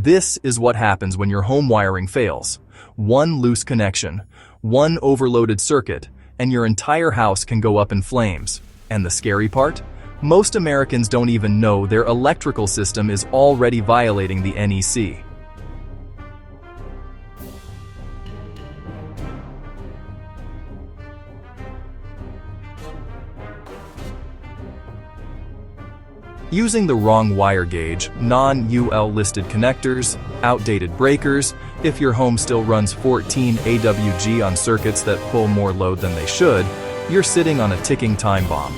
This is what happens when your home wiring fails. One loose connection, one overloaded circuit, and your entire house can go up in flames. And the scary part? Most Americans don't even know their electrical system is already violating the NEC. Using the wrong wire gauge, non-UL listed connectors, outdated breakers, if your home still runs 14 AWG on circuits that pull more load than they should, you're sitting on a ticking time bomb.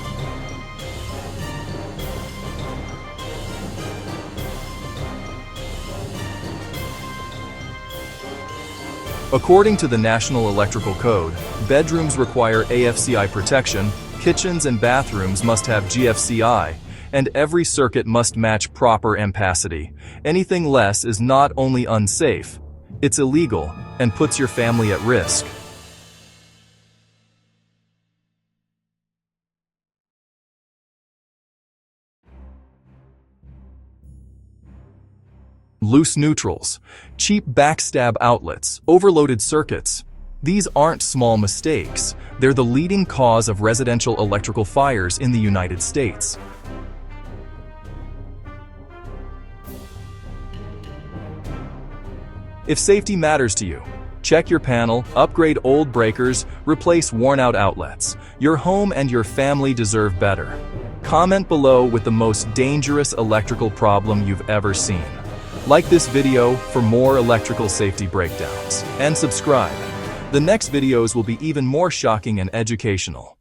According to the National Electrical Code, bedrooms require AFCI protection, kitchens and bathrooms must have GFCI, and every circuit must match proper ampacity. Anything less is not only unsafe, it's illegal and puts your family at risk. Loose neutrals, cheap backstab outlets, overloaded circuits. These aren't small mistakes. They're the leading cause of residential electrical fires in the United States. If safety matters to you, check your panel, upgrade old breakers, replace worn-out outlets. Your home and your family deserve better. Comment below with the most dangerous electrical problem you've ever seen. Like this video for more electrical safety breakdowns, and subscribe. The next videos will be even more shocking and educational.